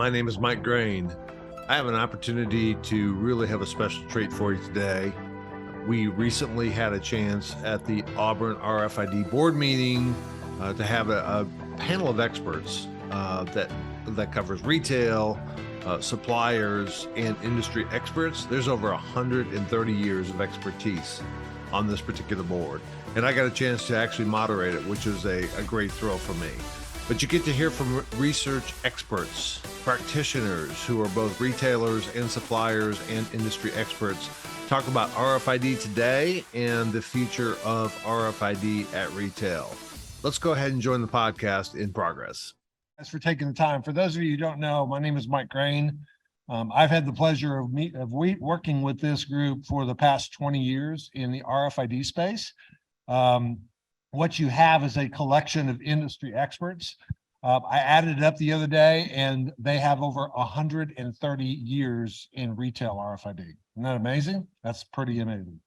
My name is Mike Graen. I have an opportunity to really have a special treat for you today. We recently had a chance at the Auburn RFID board meeting to have a panel of experts that covers retail, suppliers, and industry experts. There's over 130 years of expertise on this particular board. And I got a chance to actually moderate it, which is a great thrill for me. But you get to hear from research experts, practitioners who are both retailers and suppliers and industry experts, talk about RFID today and the future of RFID at retail. Let's go ahead and join the podcast in progress. Thanks for taking the time. For those of you who don't know, my name is Mike Graen. I've had the pleasure of working with this group for the past 20 years in the RFID space. What you have is a collection of industry experts. I added it up the other day, and they have over 130 years in retail RFID. Isn't that amazing? That's pretty amazing.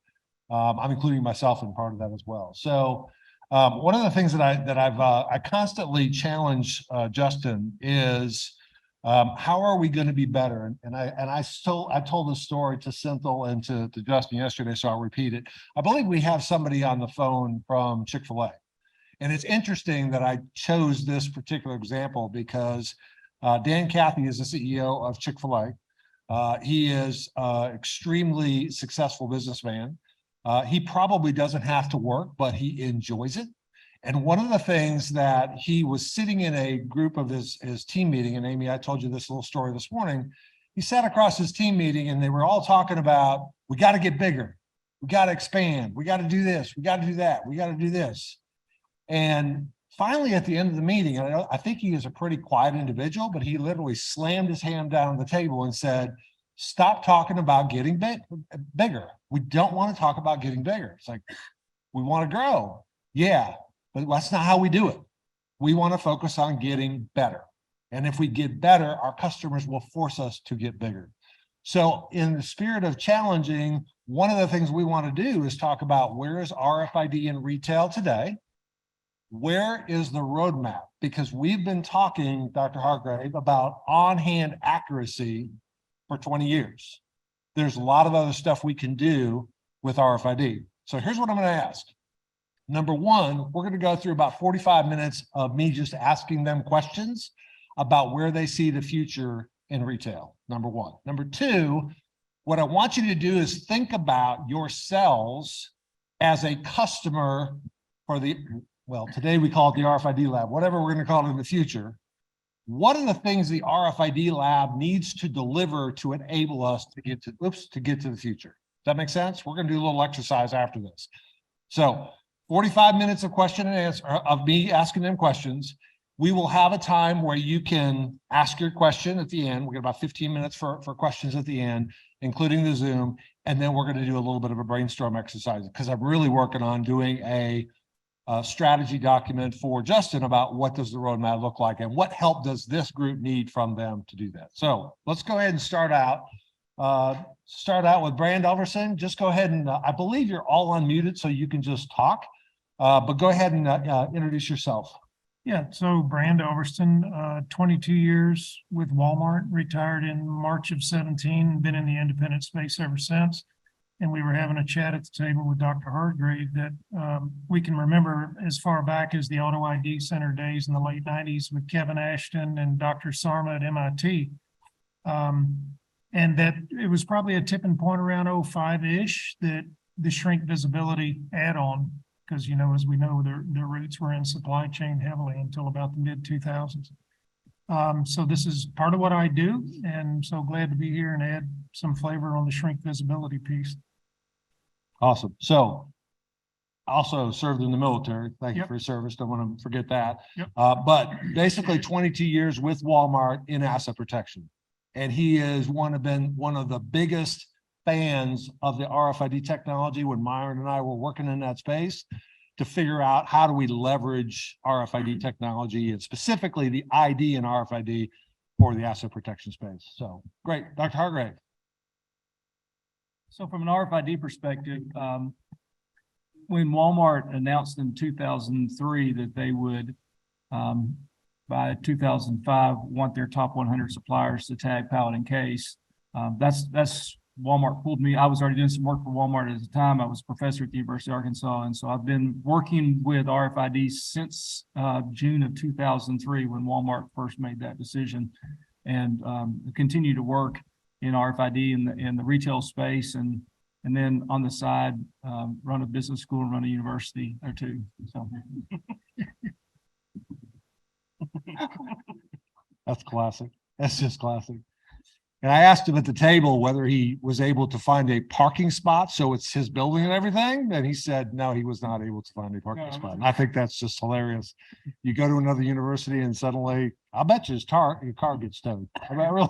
I'm including myself in part of that as well. So one of the things that I constantly challenge Justin is how are we going to be better? And I told this story to Senthil and to Justin yesterday, so I'll repeat it. I believe we have somebody on the phone from Chick-fil-A. And it's interesting that I chose this particular example because Dan Cathy is the CEO of Chick-fil-A. He is an extremely successful businessman. He probably doesn't have to work, but he enjoys it. And one of the things that he was sitting in a group of his team meeting, and Amy, I told you this little story this morning, he sat across his team meeting and they were all talking about, we got to get bigger. We got to expand. We got to do this. We got to do that. We got to do this. And finally, at the end of the meeting, and I think he is a pretty quiet individual, but he literally slammed his hand down on the table and said, stop talking about getting bigger. We don't want to talk about getting bigger. It's like, we want to grow. Yeah, but that's not how we do it. We want to focus on getting better. And if we get better, our customers will force us to get bigger. So in the spirit of challenging, one of the things we want to do is talk about where is RFID in retail today? Where is the roadmap? Because we've been talking, Dr. Hardgrave, about on-hand accuracy for 20 years. There's a lot of other stuff we can do with RFID. So here's what I'm going to ask. Number one, we're going to go through about 45 minutes of me just asking them questions about where they see the future in retail, number one. Number two, what I want you to do is think about yourselves as a customer for today we call it the RFID Lab, whatever we're going to call it in the future. What are the things the RFID Lab needs to deliver to enable us to get to the future? Does that make sense? We're going to do a little exercise after this. So 45 minutes of question and answer, of me asking them questions. We will have a time where you can ask your question at the end. We'll get about 15 minutes for questions at the end, including the Zoom. And then we're going to do a little bit of a brainstorm exercise because I'm really working on doing a strategy document for Justin about what does the roadmap look like and what help does this group need from them to do that. So let's go ahead and start out with Brand Elverston. Just go ahead and I believe you're all unmuted, so you can just talk. But go ahead and introduce yourself. Yeah, so Brand Elverston, 22 years with Walmart, retired in March of 17, been in the independent space ever since. And we were having a chat at the table with Dr. Hardgrave that we can remember as far back as the Auto ID Center days in the late 90s with Kevin Ashton and Dr. Sarma at MIT. And that it was probably a tipping point around 05-ish that the shrink visibility add-on, because, you know, as we know, their roots were in supply chain heavily until about the mid-2000s. So this is part of what I do, and so glad to be here and add some flavor on the shrink visibility piece. Awesome. So also served in the military. Thank you Yep. for your service. Don't want to forget that. Yep. But basically 22 years with Walmart in asset protection. And he is one of the biggest fans of the RFID technology when Myron and I were working in that space to figure out how do we leverage RFID technology and specifically the ID and RFID for the asset protection space. So great. Dr. Hardgrave. So from an RFID perspective, when Walmart announced in 2003 that they would by 2005 want their top 100 suppliers to tag pallet and case. That's Walmart pulled me. I was already doing some work for Walmart at the time. I was a professor at the University of Arkansas. And so I've been working with RFID since June of 2003 when Walmart first made that decision, and continue to work in RFID in the retail space, and then on the side, run a business school and run a university or two. So That's classic. That's just classic. And I asked him at the table whether he was able to find a parking spot, so it's his building and everything, and he said, no, he was not able to find a parking spot. And I think that's just hilarious. You go to another university and suddenly, I bet you your car gets towed. I bet really.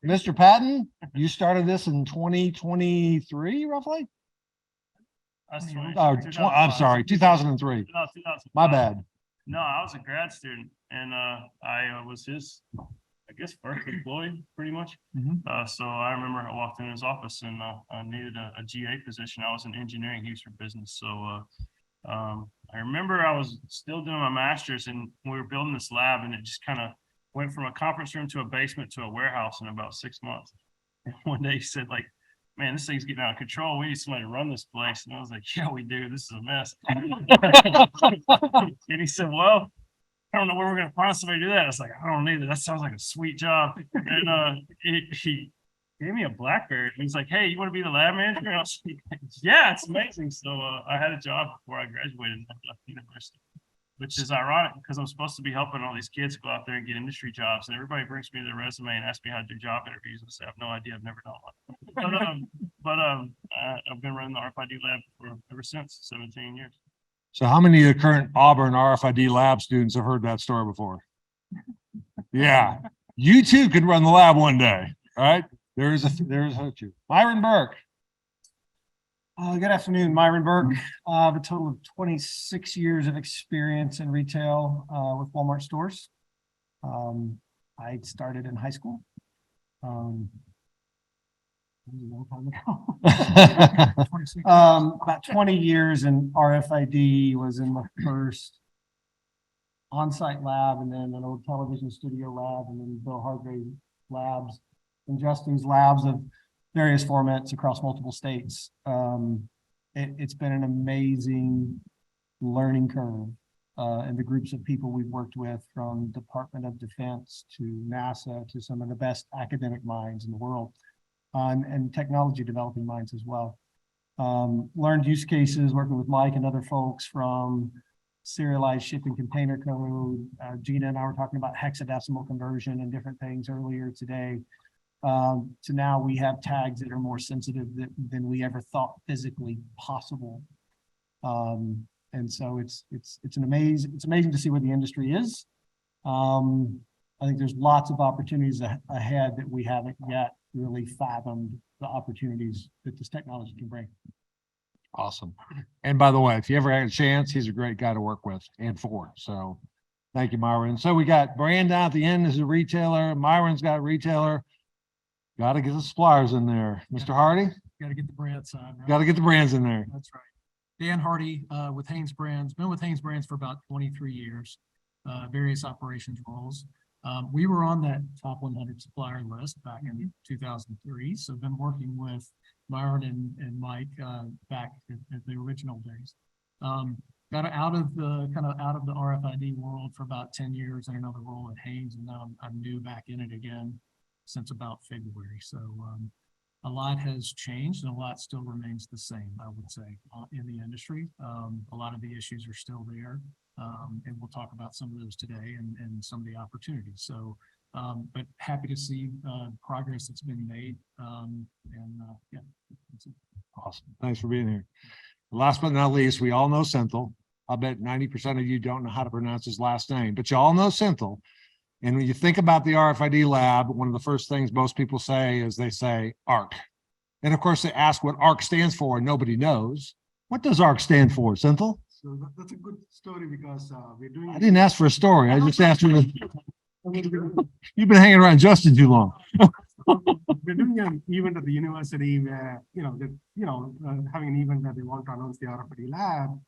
Mr. Patton, you started this in 2023, roughly? I'm sorry, 2003. My bad. No, I was a grad student, and I was his, I guess, first employee, pretty much. So I remember I walked in his office and I needed a GA position. I was in engineering, he was for business. So I remember I was still doing my master's, and we were building this lab, and it just kind of went from a conference room to a basement to a warehouse in about 6 months. And one day he said, like, man, this thing's getting out of control. We need somebody to run this place. And I was like, yeah, we do. This is a mess. And he said, well, I don't know where we're going to find somebody to do that. I was like, I don't either. That sounds like a sweet job. And he gave me a BlackBerry. He's like, hey, you want to be the lab manager? And I was like, yeah, it's amazing. So I had a job before I graduated and left the university, which is ironic because I'm supposed to be helping all these kids go out there and get industry jobs. And everybody brings me their resume and asks me how to do job interviews. And say, I have no idea. I've never done one. But I've been running the RFID lab ever since, 17 years. So how many of the current Auburn RFID Lab students have heard that story before? Yeah, you too could run the lab one day, all right? There's hope. Myron Burke. Good afternoon, Myron Burke. I have a total of 26 years of experience in retail with Walmart stores. I started in high school. A long time ago. About 20 years in RFID, was in my first on-site lab, and then an old television studio lab, and then Bill Hardgrave labs, and Justin's labs of various formats across multiple states. It's been an amazing learning curve, and the groups of people we've worked with, from Department of Defense to NASA to some of the best academic minds in the world. And technology developing minds as well. Learned use cases working with Mike and other folks, from serialized shipping container code. Gina and I were talking about hexadecimal conversion and different things earlier today. To now we have tags that are more sensitive than we ever thought physically possible. And so it's amazing to see where the industry is. I think there's lots of opportunities ahead that we haven't yet really fathomed the opportunities that this technology can bring. Awesome. And by the way, if you ever had a chance, he's a great guy to work with and for. So thank you, Myron. So we got Brand down at the end as a retailer. Myron's got a retailer. Got to get the suppliers in there. Mr. Hardy? Got to get the brand side. Right? Got to get the brands in there. That's right. Dan Hardy with Hanes Brands, been with Hanes Brands for about 23 years, various operations roles. We were on that top 100 supplier list back in 2003. So been working with Myron and Mike back at the original days. Got out of the RFID world for about 10 years in another role at Hanes, and now I'm new back in it again since about February. So a lot has changed and a lot still remains the same, I would say, in the industry. A lot of the issues are still there. And we'll talk about some of those today and some of the opportunities. So, but happy to see progress that's been made. Yeah, that's it. Awesome. Thanks for being here. Last but not least, we all know Senthil. I bet 90% of you don't know how to pronounce his last name, but you all know Senthil. And when you think about the RFID lab, one of the first things most people say is they say ARC. And of course, they ask what ARC stands for, and nobody knows. What does ARC stand for, Senthil? So that's a good story because we're doing. I didn't ask for a story. I just asked you. You've been hanging around Justin too long. We're doing an event at the university where having an event where they want to announce the RFID lab,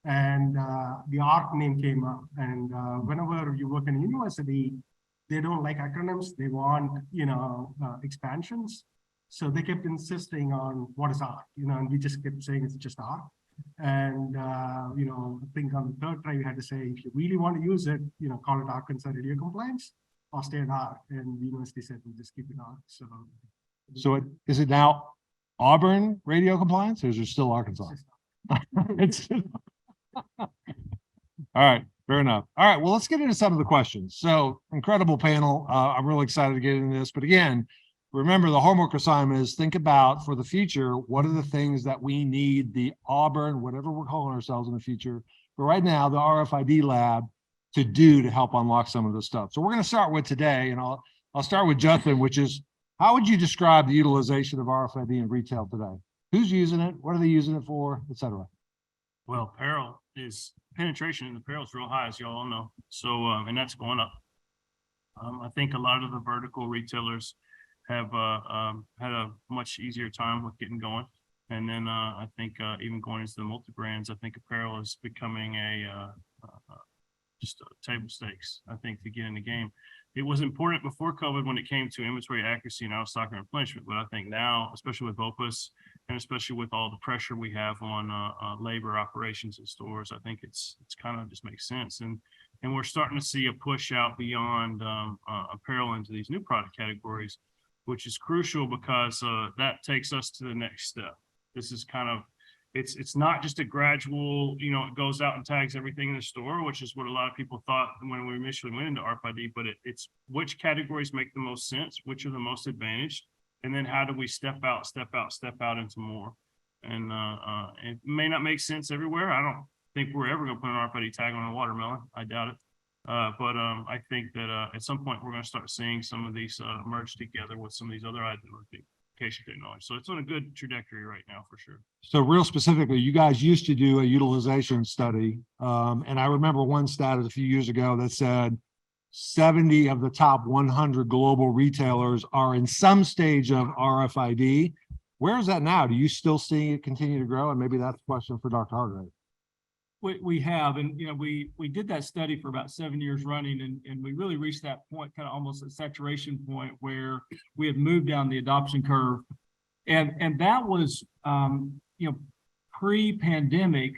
and the ARC name came up. And whenever you work in a university, they don't like acronyms. They want, expansions. So they kept insisting on what is ARC, and we just kept saying it's just ARC. And, I think on the third try, we had to say, if you really want to use it, call it Arkansas Radio Compliance or stay at ARC. And the university said, we'll just keep it ARC. So is it now Auburn Radio Compliance, or is it still Arkansas? It's all right, fair enough. All right, well, let's get into some of the questions. So incredible panel. I'm really excited to get into this. But again, remember the homework assignment is think about for the future, what are the things that we need the Auburn, whatever we're calling ourselves in the future, but right now the RFID lab to do to help unlock some of this stuff. So we're going to start with today, and I'll start with Justin, which is how would you describe the utilization of RFID in retail today? Who's using it? What are they using it for, et cetera? Well, penetration in apparel is real high, as you all know. So, and that's going up. I think a lot of the vertical retailers have had a much easier time with getting going. And then I think even going into the multi-brands, I think apparel is becoming just table stakes, I think, to get in the game. It was important before COVID when it came to inventory accuracy and out of stock and replenishment, but I think now, especially with Opus and especially with all the pressure we have on labor operations in stores, I think it's kind of just makes sense. And we're starting to see a push out beyond apparel into these new product categories, which is crucial because that takes us to the next step. This is kind of, it's not just a gradual, it goes out and tags everything in the store, which is what a lot of people thought when we initially went into RFID, but it's which categories make the most sense, which are the most advantaged, and then how do we step out into more. And it may not make sense everywhere. I don't think we're ever going to put an RFID tag on a watermelon. I doubt it. But I think that at some point we're going to start seeing some of these merge together with some of these other identification technology. So it's on a good trajectory right now for sure. So real specifically, you guys used to do a utilization study. And I remember one stat a few years ago that said 70 of the top 100 global retailers are in some stage of RFID. Where is that now? Do you still see it continue to grow? And maybe that's a question for Dr. Hardgrave. We have, and we did that study for about 7 years running, and we really reached that point, kind of almost a saturation point where we had moved down the adoption curve, and that was pre-pandemic.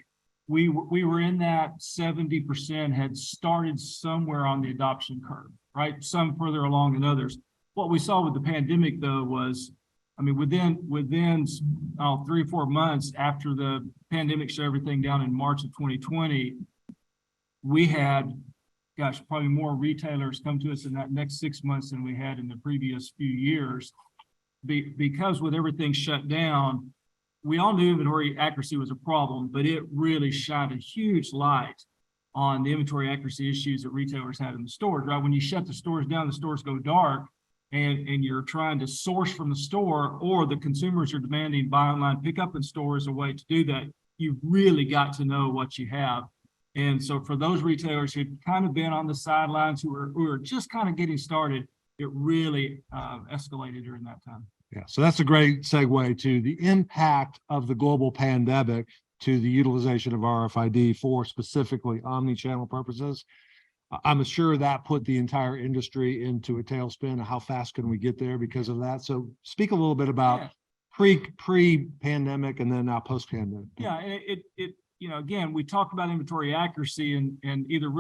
We were in that 70% had started somewhere on the adoption curve, right? Some further along than others. What we saw with the pandemic though was, within 3 or 4 months after the pandemic shut everything down in March of 2020, we had, probably more retailers come to us in that next 6 months than we had in the previous few years. Because with everything shut down, we all knew inventory accuracy was a problem, but it really shined a huge light on the inventory accuracy issues that retailers had in the stores, right? When you shut the stores down, the stores go dark. And you're trying to source from the store, or the consumers are demanding buy online, pick up in store as a way to do that. You've really got to know what you have. And so for those retailers who'd kind of been on the sidelines, who were just kind of getting started, it really escalated during that time. Yeah, so that's a great segue to the impact of the global pandemic to the utilization of RFID for specifically omni-channel purposes. I'm sure that put the entire industry into a tailspin. How fast can we get there because of that? So speak a little bit about pre-pandemic and then now post-pandemic. Yeah, it again, we talked about inventory accuracy, and either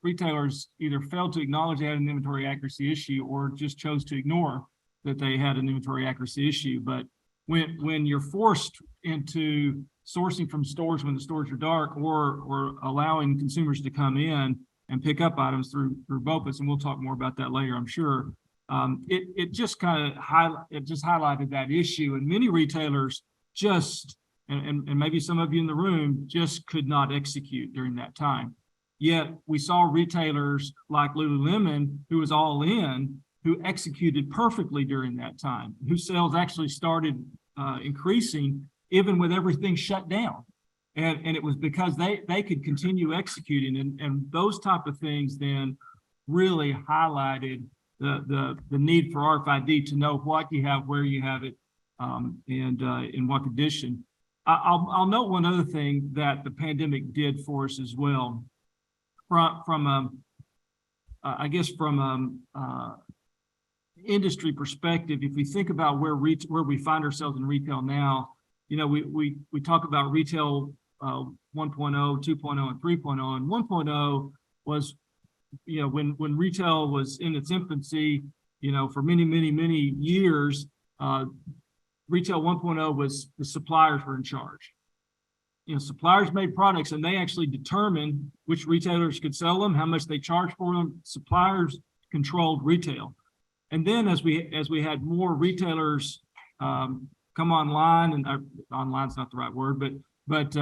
retailers either failed to acknowledge they had an inventory accuracy issue or just chose to ignore that they had an inventory accuracy issue. But when you're forced into sourcing from stores when the stores are dark, or allowing consumers to come in and pick up items through BOPUS, and we'll talk more about that later, I'm sure. It just highlighted that issue, and many retailers and maybe some of you in the room just could not execute during that time. Yet we saw retailers like Lululemon, who was all in, who executed perfectly during that time, whose sales actually started increasing even with everything shut down. And it was because they could continue executing, and those type of things then really highlighted the need for RFID to know what you have, where you have it, and in what condition. I'll note one other thing that the pandemic did for us as well. I guess from industry perspective, if we think about where we find ourselves in retail now, you know, we talk about retail 1.0, 2.0, and 3.0, and 1.0 was, you know, when retail was in its infancy, you know, for many years, retail 1.0 was the suppliers were in charge. You know, suppliers made products and they actually determined which retailers could sell them, how much they charged for them. Suppliers controlled retail. And then as we had more retailers come online, and online's not the right word, but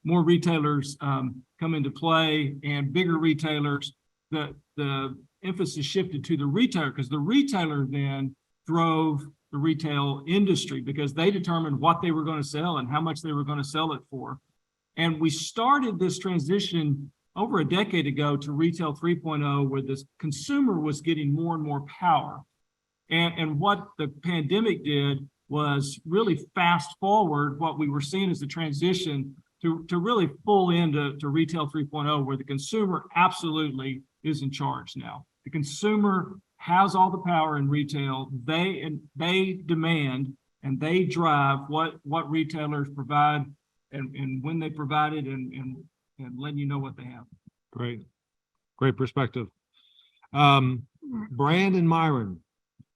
more retailers come into play and bigger retailers, the emphasis shifted to the retailer, because the retailer then drove the retail industry because they determined what they were going to sell and how much they were going to sell it for. And we started this transition over a decade ago to retail 3.0, where the consumer was getting more and more power. And what the pandemic did was really fast forward what we were seeing as the transition to really full into retail 3.0, where the consumer absolutely is in charge now. The consumer has all the power in retail. They demand and they drive what retailers provide and when they provide it and letting you know what they have. Great perspective. Brand and Myron,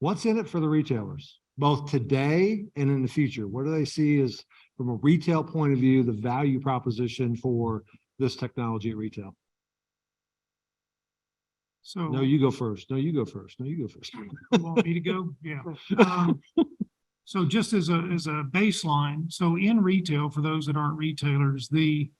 what's in it for the retailers, both today and in the future? What do they see as, from a retail point of view, the value proposition for this technology at retail? So. No, you go first. No, you go first. No, you go first. You want me to go? Yeah. So just as a baseline, so in retail, for those that aren't retailers, the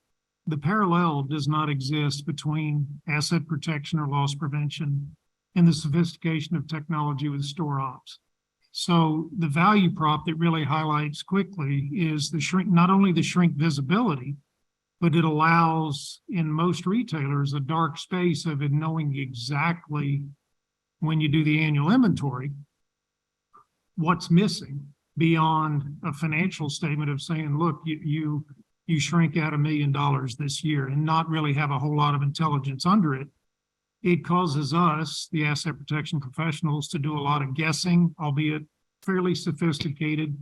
parallel does not exist between asset protection or loss prevention and the sophistication of technology with store ops. So the value prop that really highlights quickly is not only the shrink visibility, but it allows in most retailers a dark space of it knowing exactly when you do the annual inventory, what's missing beyond a financial statement of saying, look, you shrink out $1 million this year, and not really have a whole lot of intelligence under it. It causes us, the asset protection professionals, to do a lot of guessing, albeit fairly sophisticated.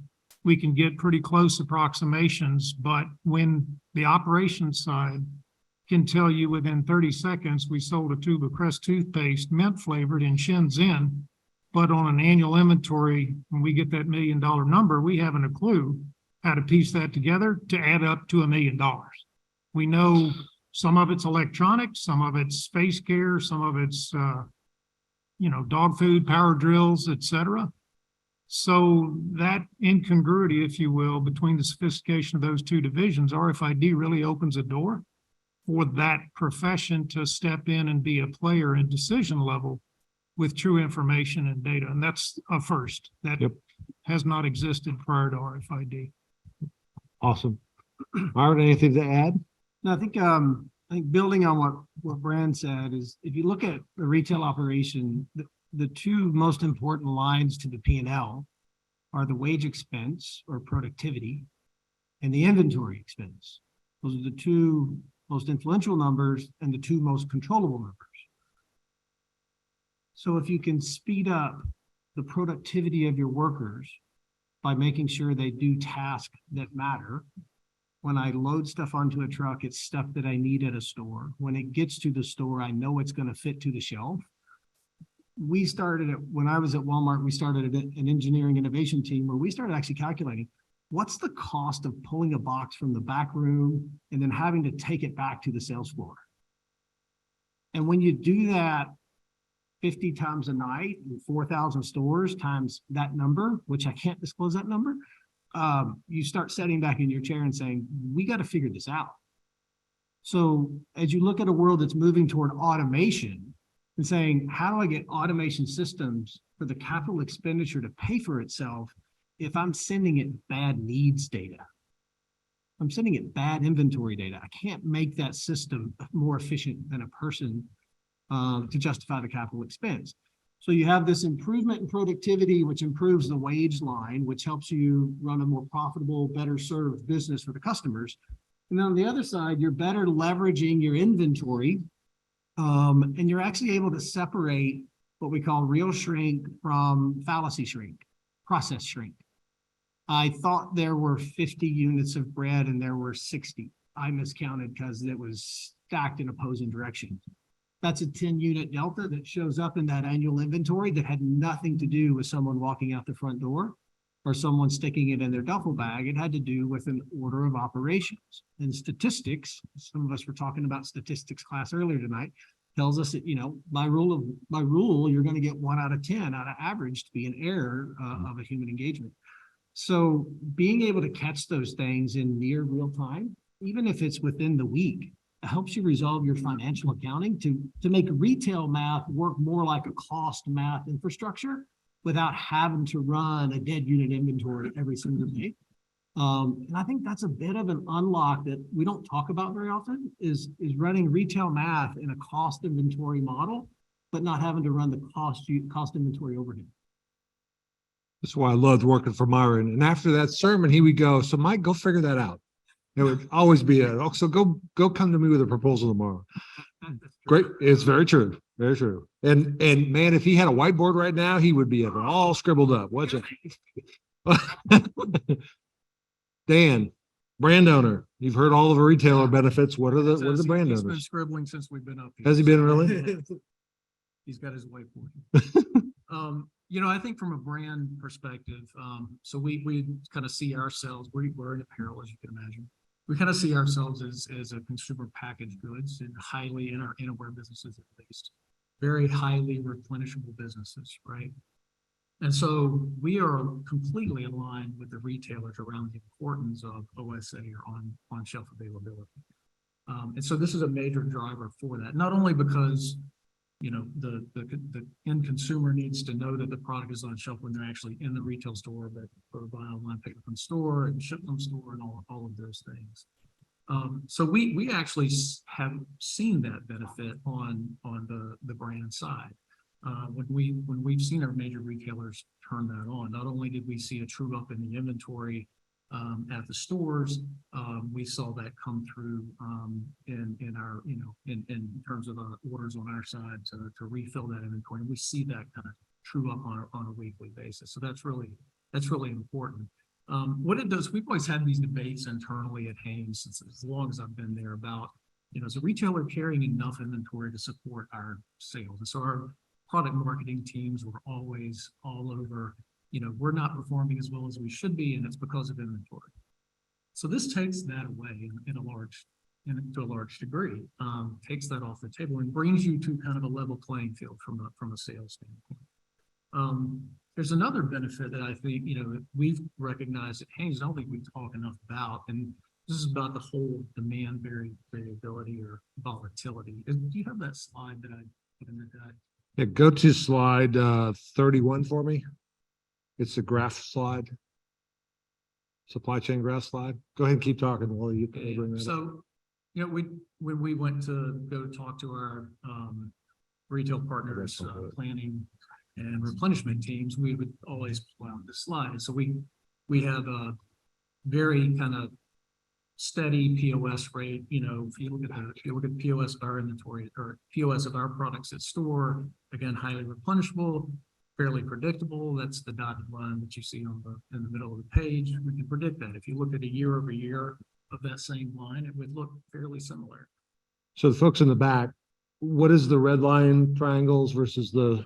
We can get pretty close approximations, but when the operations side can tell you within 30 seconds, we sold a tube of Crest toothpaste, mint flavored in Shenzhen, but on an annual inventory, when we get that $1 million number, we haven't a clue how to piece that together to add up to $1 million. We know some of it's electronics, some of it's space care, some of it's, dog food, power drills, etc. So that incongruity, if you will, between the sophistication of those two divisions, RFID really opens a door for that profession to step in and be a player in decision level with true information and data. And that's a first. That has not existed prior to RFID. Awesome. Myron, anything to add? No, I think building on what Brand said is, if you look at the retail operation, the two most important lines to the P&L are the wage expense or productivity and the inventory expense. Those are the two most influential numbers and the two most controllable numbers. So if you can speed up the productivity of your workers by making sure they do tasks that matter. When I load stuff onto a truck, it's stuff that I need at a store. When it gets to the store, I know it's going to fit to the shelf. When I was at Walmart, we started an engineering innovation team where we started actually calculating what's the cost of pulling a box from the back room and then having to take it back to the sales floor. And when you do that 50 times a night in 4,000 stores times that number, which I can't disclose that number, you start sitting back in your chair and saying, we got to figure this out. So as you look at a world that's moving toward automation and saying, how do I get automation systems for the capital expenditure to pay for itself if I'm sending it bad needs data? I'm sending it bad inventory data. I can't make that system more efficient than a person to justify the capital expense. So you have this improvement in productivity, which improves the wage line, which helps you run a more profitable, better served business for the customers. And then on the other side, you're better leveraging your inventory. And you're actually able to separate what we call real shrink from fallacy shrink, process shrink. I thought there were 50 units of bread and there were 60. I miscounted because it was stacked in opposing directions. That's a 10-unit delta that shows up in that annual inventory that had nothing to do with someone walking out the front door or someone sticking it in their duffel bag. It had to do with an order of operations. And statistics, some of us were talking about statistics class earlier tonight, tells us that, you know, by rule, you're going to get 1 out of 10 out of average to be an error of a human engagement. So being able to catch those things in near real time, even if it's within the week, it helps you resolve your financial accounting to make retail math work more like a cost math infrastructure without having to run a dead unit inventory every single day. And I think that's a bit of an unlock that we don't talk about very often is running retail math in a cost inventory model, but not having to run the cost inventory overhead. That's why I loved working for Myron. And after that sermon, he would go, "So Mike, go figure that out." It would always be so go come to me with a proposal tomorrow. Great. It's very true. Very true. And man, if he had a whiteboard right now, he would be all scribbled up. Watch it. Dan, brand owner. You've heard all of the retailer benefits. What are the brand He's been owners? scribbling since we've been up here. Has he been really? He's got his whiteboard. You know, I think from a brand perspective, so we kind of see ourselves, we're in apparel, as you can imagine. We kind of see ourselves as a consumer packaged goods and highly in our innerwear businesses, at least, very highly replenishable businesses, right? And so we are completely aligned with the retailers around the importance of OSA or on-shelf availability. And so this is a major driver for that, not only because, you know, the end consumer needs to know that the product is on shelf when they're actually in the retail store, but for buy online, pick up from store and ship from store and all of those things. So we actually have seen that benefit on the brand side. When we've seen our major retailers turn that on, not only did we see a true up in the inventory at the stores, we saw that come through in our, you know, in terms of orders on our side to refill that inventory. And we see that kind of true up on a weekly basis. So that's really important. What it does, we've always had these debates internally at Hanes since as long as I've been there about, you know, is a retailer carrying enough inventory to support our sales? And so our product marketing teams were always all over, you know, we're not performing as well as we should be, and it's because of inventory. So this takes that away to a large degree, takes that off the table and brings you to kind of a level playing field from a sales standpoint. There's another benefit that I think, you know, we've recognized at Hanes, I don't think we talk enough about, and this is about the whole demand variability or volatility. Do you have that slide that I put in the deck? Yeah, go to slide 31 for me. It's a graph slide. Supply chain graph slide. Go ahead and keep talking while you bring that up. So, you know, when we went to go talk to our retail partners, planning and replenishment teams, we would always pull out this slide. So we have a very kind of steady POS rate. You know, if you look at POS of our inventory or POS of our products at store, again, highly replenishable, fairly predictable. That's the dotted line that you see in the middle of the page. We can predict that. If you look at a year over year of that same line, it would look fairly similar. So the folks in the back, what is the red line triangles versus the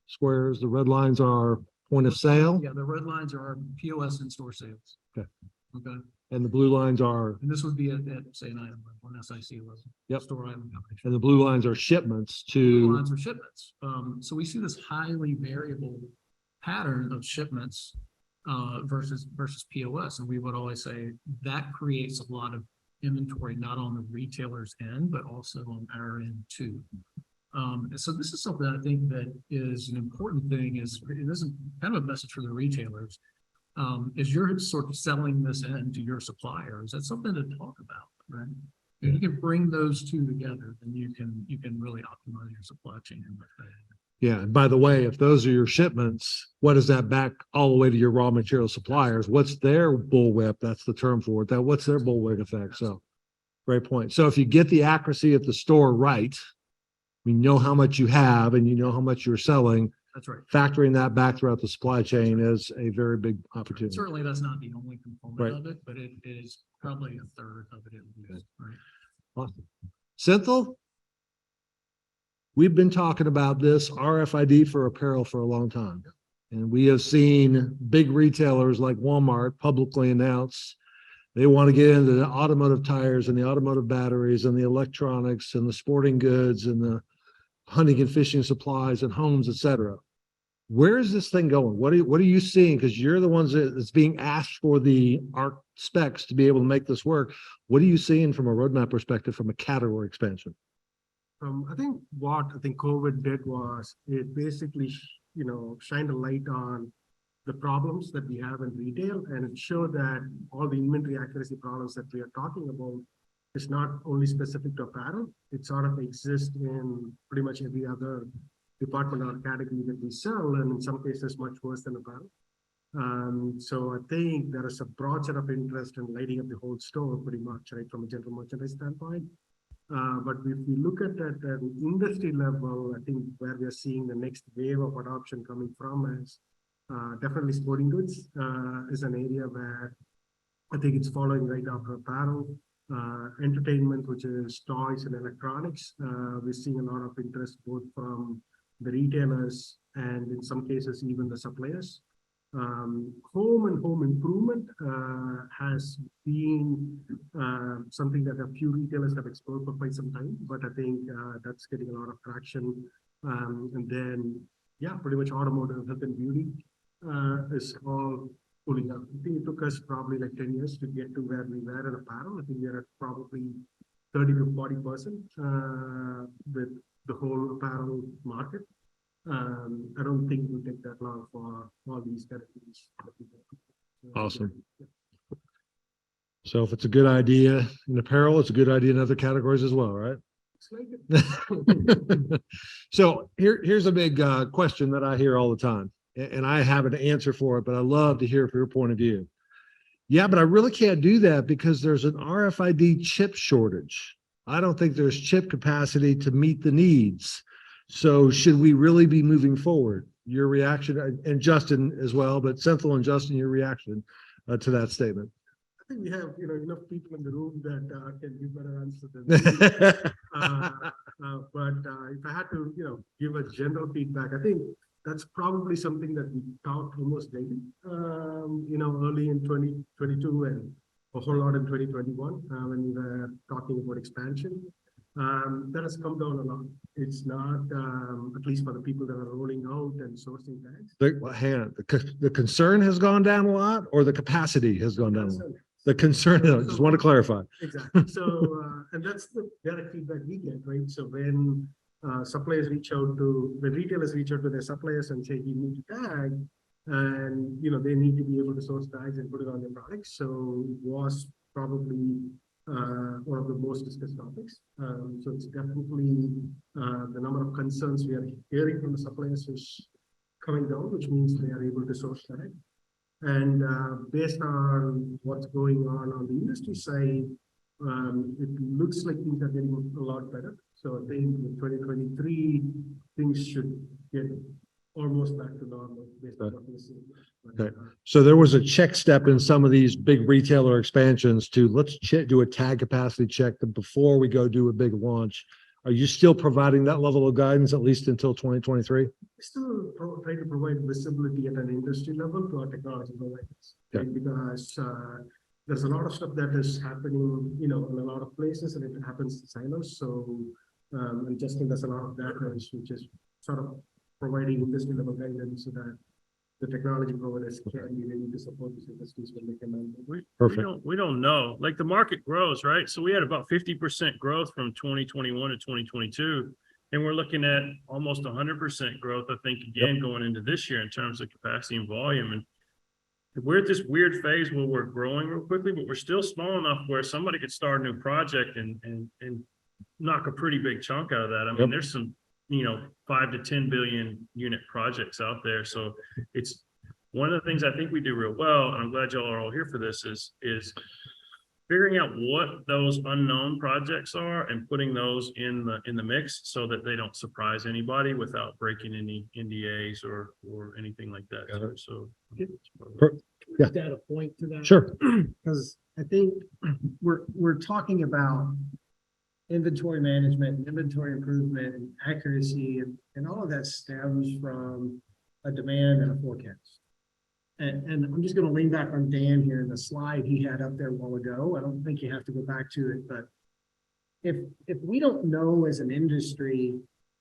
squares? The red lines are point of sale. Yeah, the red lines are our POS and store sales. Okay. Okay. And the blue lines are, And this would be at say an item level, an SIC level. Yep. Store item combination. and the blue lines are shipments Blue to, lines are shipments. So we see this highly variable pattern of shipments versus POS. And we would always say that creates a lot of inventory, not on the retailer's end, but also on our end too. And so this is something I think that is an important thing. Is it isn't kind of a message for the retailers. Is you're sort of selling this in to your suppliers. That's something to talk about, right? If you can bring those two together, then you can really optimize your supply chain. Yeah, and by the way, if those are your shipments, what does that back all the way to your raw material suppliers? What's their bullwhip? That's the term for it. What's their bullwhip effect? So great point. So if you get the accuracy at the store right, you know how much you have and you know how much you're selling, That's right. factoring that back throughout the supply chain is a very big opportunity. Certainly, that's not the only component Right. of it, but it is probably a third of it at least, right? Awesome. Senthil, we've been talking about this RFID for apparel for a long time. And we have seen big retailers like Walmart publicly announce they want to get into the automotive tires and the automotive batteries and the electronics and the sporting goods and the hunting and fishing supplies and homes, et cetera. Where is this thing going? What are you seeing? Because you're the ones that's being asked for the ARC specs to be able to make this work. What are you seeing from a roadmap perspective from a category expansion? I think what I think COVID did was it basically, shined a light on the problems that we have in retail, and it showed that all the inventory accuracy problems that we are talking about is not only specific to apparel. It sort of exists in pretty much every other department or category that we sell, and in some cases much worse than apparel. So I think there is a broad set of interest in lighting up the whole store pretty much, right, from a general merchandise standpoint. But if we look at that at an industry level, I think where we are seeing the next wave of adoption coming from is definitely sporting goods is an area where I think it's following right after apparel. Entertainment, which is toys and electronics. We're seeing a lot of interest both from the retailers and in some cases even the suppliers. Home and home improvement has been something that a few retailers have explored for quite some time, but I think that's getting a lot of traction. And then, yeah, pretty much automotive, health and beauty is all pulling up. I think it took us probably like 10 years to get to where we were in apparel. I think we're at probably 30 to 40% with the whole apparel market. I don't think it will take that long for all these categories. Awesome. So if it's a good idea in apparel, it's a good idea in other categories as well, right? So here's a big question that I hear all the time, and I have an answer for it, but I love to hear from your point of view. Yeah, but I really can't do that because there's an RFID chip shortage. I don't think there's chip capacity to meet the needs. So should we really be moving forward? Your reaction, and Justin as well, but Senthil and Justin, your reaction to that statement. I think we have enough people in the room that can give better answer than me. But if I had to give a general feedback, I think that's probably something that we talked almost daily. Early in 2022 and a whole lot in 2021 when we were talking about expansion. That has come down a lot. It's not, at least for the people that are rolling out and sourcing tags. The concern has gone down a lot, or the capacity has gone down a lot? The concern, I just want to clarify. Exactly. So, and that's the direct feedback we get, right? So when suppliers reach out to, when retailers reach out to their suppliers and say, you need to tag, and they need to be able to source tags and put it on their products. So it was probably one of the most discussed topics. So it's definitely the number of concerns we are hearing from the suppliers is coming down, which means they are able to source that. And based on what's going on the industry side, it looks like things are getting a lot better. So I think in 2023, things should get almost back to normal based on what we're seeing. Okay. So there was a check step in some of these big retailer expansions to let's do a tag capacity check before we go do a big launch. Are you still providing that level of guidance at least until 2023? We still try to provide visibility at an industry level to our technology providers, right? Because there's a lot of stuff that is happening, in a lot of places, and it happens in silos. So, and Justin does a lot of that, which is sort of providing industry level guidance so that the technology providers can be ready to support these industries when they come in. We don't know. Like the market grows, right? So we had about 50% growth from 2021 to 2022. And we're looking at almost 100% growth, I think, again, going into this year in terms of capacity and volume. And we're at this weird phase where we're growing real quickly, but we're still small enough where somebody could start a new project and knock a pretty big chunk out of that. I mean, there's some 5 to 10 billion unit projects out there. So it's one of the things I think we do real well, and I'm glad y'all are all here for this, is figuring out what those unknown projects are and putting those in the mix so that they don't surprise anybody without breaking any NDAs or anything like that. So Just add a point to that. Sure. Because I think we're talking about inventory management, and inventory improvement, and accuracy, and all of that stems from a demand and a forecast. And I'm just going to lean back on Dan here in the slide he had up there a while ago. I don't think you have to go back to it, but if we don't know as an industry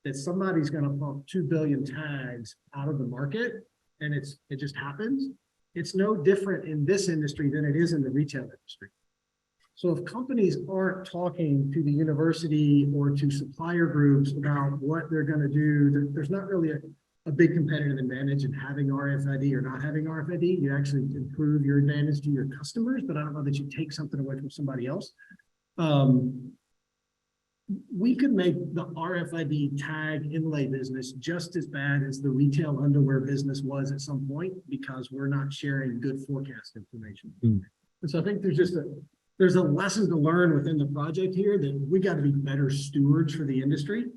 that somebody's going to pump 2 billion tags out of the market, and it just happens, it's no different in this industry than it is in the retail industry. So if companies aren't talking to the university or to supplier groups about what they're going to do, there's not really a big competitive advantage in having RFID or not having RFID. You actually improve your advantage to your customers, but I don't know that you take something away from somebody else. We could make the RFID tag inlay business just as bad as the retail underwear business was at some point, because we're not sharing good forecast information. And so I think there's a lesson to learn within the project here that we got to be better stewards for the industry.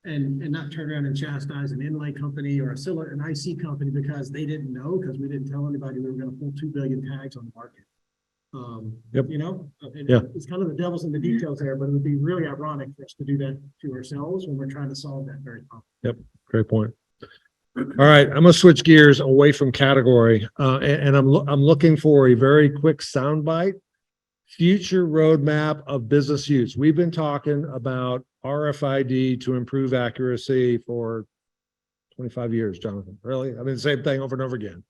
And not turn around and chastise an inlay company or an IC company because they didn't know, because we didn't tell anybody we were going to pull 2 billion tags on the market. It's kind of the devil's in the details there, but it would be really ironic for us to do that to ourselves when we're trying to solve that very problem. Yep, great point. All right, I'm gonna switch gears away from category, and I'm looking for a very quick soundbite. Future roadmap of business use. We've been talking about RFID to improve accuracy for 25 years, Jonathan. Really? I mean, the same thing over and over again.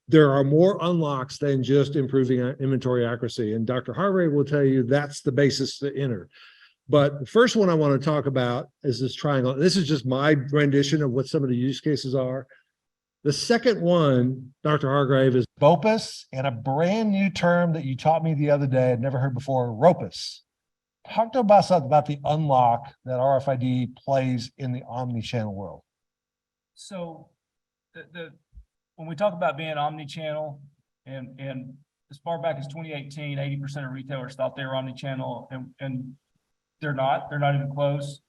There are more unlocks than just improving inventory accuracy. And Dr. Hardgrave will tell you that's the basis to enter. But the first one I want to talk about is this triangle. This is just my rendition of what some of the use cases are. The second one, Dr. Hardgrave, is BOPUS, and a brand new term that you taught me the other day, I'd never heard before, ROPUS. Talk to us about the unlock that RFID plays in the omni-channel world. So when we talk about being omni-channel, and as far back as 2018, 80% of retailers thought they were omni-channel, and they're not even close.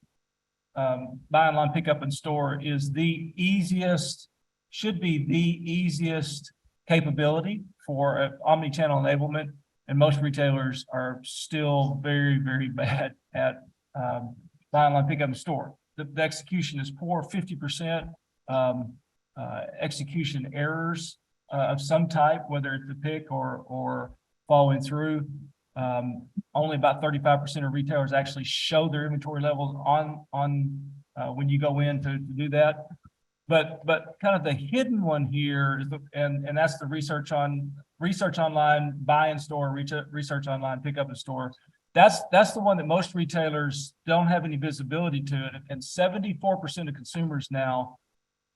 Buy online, pick up in store is the easiest, should be the easiest capability for omni-channel enablement. And most retailers are still very, very bad at buy online, pick up in store. The execution is poor, 50% execution errors of some type, whether it's the pick or following through. Only about 35% of retailers actually show their inventory levels on when you go in to do that. But kind of the hidden one here is and that's the research online, buy in store, research online, pick up in store. That's the one that most retailers don't have any visibility to, and 74% of consumers now,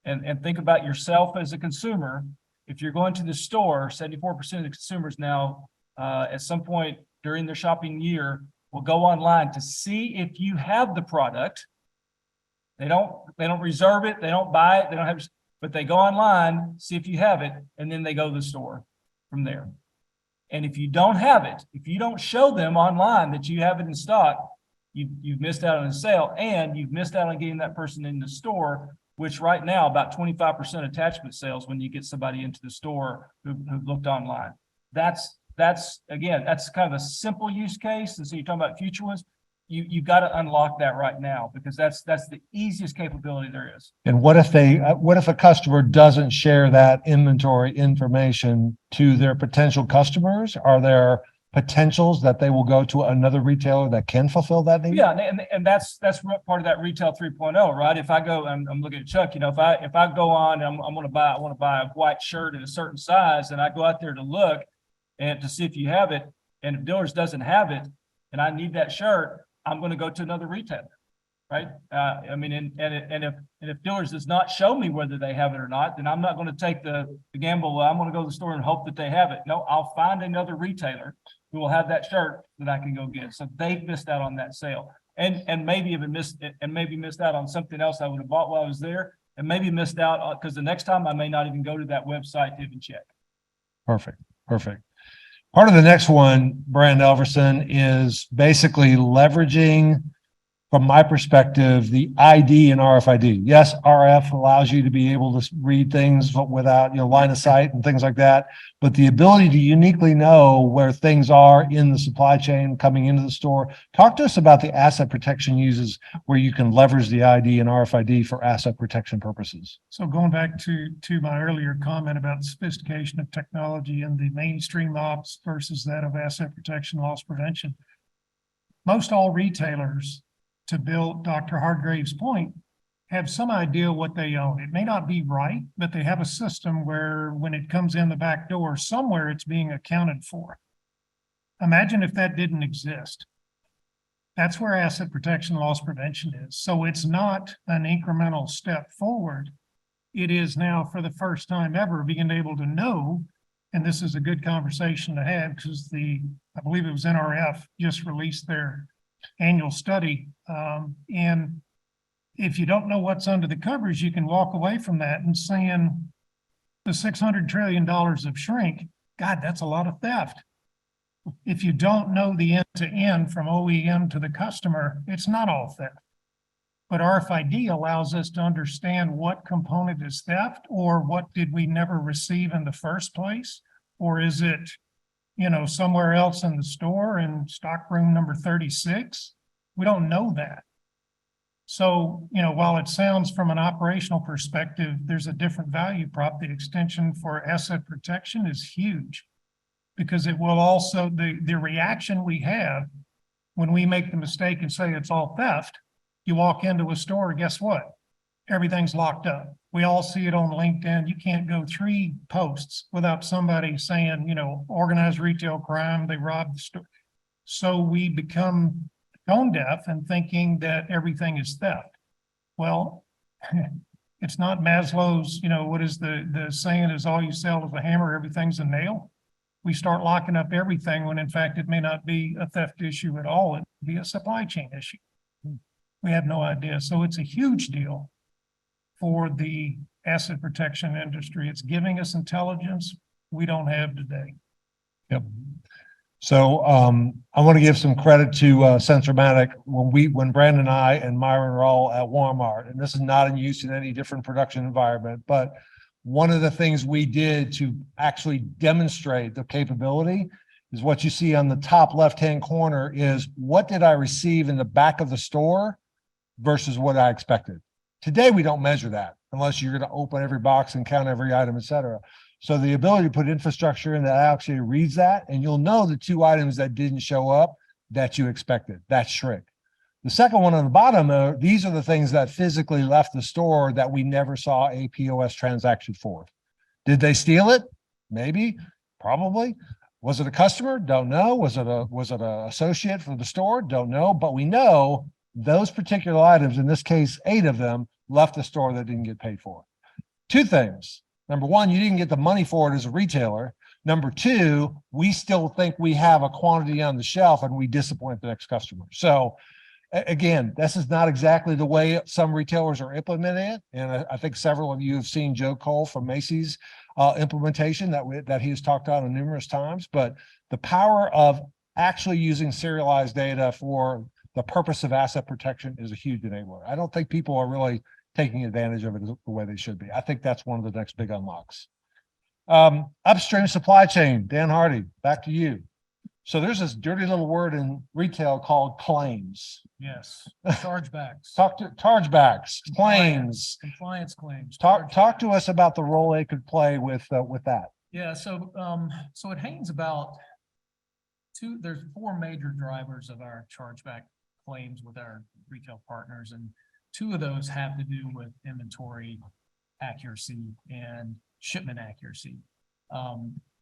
and think about yourself as a consumer. If you're going to the store, 74% of the consumers now at some point during their shopping year will go online to see if you have the product. They don't reserve it, they don't buy it, they don't have, but they go online, see if you have it, and then they go to the store from there. And if you don't have it, if you don't show them online that you have it in stock, you've missed out on a sale, and you've missed out on getting that person in the store, which right now about 25% attachment sales when you get somebody into the store who looked online. That's again, that's kind of a simple use case. And so you're talking about future ones. You've got to unlock that right now, because that's the easiest capability there is. And what if a customer doesn't share that inventory information to their potential customers? Are there potentials that they will go to another retailer that can fulfill that need? Yeah, and that's part of that retail 3.0, right? If I go, I'm looking at Chuck, if I go on and I want to buy a white shirt in a certain size, and I go out there to look and to see if you have it, and if Dealers doesn't have it, and I need that shirt, I'm going to go to another retailer, right? I mean, and if Dealers does not show me whether they have it or not, then I'm not going to take the gamble. Well, I'm going to go to the store and hope that they have it. No, I'll find another retailer who will have that shirt that I can go get. So they've missed out on that sale. and maybe even missed out on something else I would have bought while I was there, and maybe missed out because the next time I may not even go to that website to even check. Perfect, perfect. Part of the next one, Brand Elverston, is basically leveraging, from my perspective, the ID and RFID. Yes, RF allows you to be able to read things without, line of sight and things like that. But the ability to uniquely know where things are in the supply chain coming into the store. Talk to us about the asset protection uses where you can leverage the ID and RFID for asset protection purposes. So going back to my earlier comment about the sophistication of technology and the mainstream ops versus that of asset protection, loss prevention. Most all retailers, to build Dr. Hardgrave's point, have some idea what they own. It may not be right, but they have a system where when it comes in the back door, somewhere it's being accounted for. Imagine if that didn't exist. That's where asset protection loss prevention is. So it's not an incremental step forward. It is now, for the first time ever, being able to know, and this is a good conversation to have because I believe it was NRF just released their annual study. And if you don't know what's under the covers, you can walk away from that and saying the $600 trillion of shrink, God, that's a lot of theft. If you don't know the end to end from OEM to the customer, it's not all theft. But RFID allows us to understand what component is theft, or what did we never receive in the first place? Or is it, somewhere else in the store in stockroom number 36? We don't know that. So, while it sounds from an operational perspective, there's a different value prop. The extension for asset protection is huge because it will also, the reaction we have when we make the mistake and say it's all theft, you walk into a store, guess what? Everything's locked up. We all see it on LinkedIn. You can't go 3 posts without somebody saying, organized retail crime, they robbed the store. So we become tone deaf and thinking that everything is theft. Well, it's not Maslow's, what is the saying is all you sell is a hammer, everything's a nail. We start locking up everything when in fact it may not be a theft issue at all. It may be a supply chain issue. We have no idea. So it's a huge deal for the asset protection industry. It's giving us intelligence we don't have today. Yep. So I want to give some credit to Sensormatic. When Brandon and I and Myron are all at Walmart, and this is not in use in any different production environment, but one of the things we did to actually demonstrate the capability is what you see on the top left-hand corner is what did I receive in the back of the store versus what I expected. Today, we don't measure that unless you're going to open every box and count every item, et cetera. So the ability to put infrastructure in that actually reads that, and you'll know the 2 items that didn't show up that you expected. That's shrink. The second one on the bottom, these are the things that physically left the store that we never saw a POS transaction for. Did they steal it? Maybe, probably. Was it a customer? Don't know. Was it an associate from the store? Don't know. But we know those particular items, in this case, 8 of them, left the store that didn't get paid for. 2 things. Number 1, you didn't get the money for it as a retailer. Number 2, we still think we have a quantity on the shelf and we disappoint the next customer. So again, this is not exactly the way some retailers are implementing it. And I think several of you have seen Joe Cole from Macy's implementation that he has talked on numerous times. But the power of actually using serialized data for the purpose of asset protection is a huge enabler. I don't think people are really taking advantage of it the way they should be. I think that's one of the next big unlocks. Upstream supply chain, Dan Hardy, back to you. So there's this dirty little word in retail called claims. Yes, chargebacks. Chargebacks, claims. Compliance claims. Talk to us about the role they could play with that. Yeah, so it hangs about there's 4 major drivers of our chargeback claims with our retail partners, and 2 of those have to do with inventory accuracy and shipment accuracy.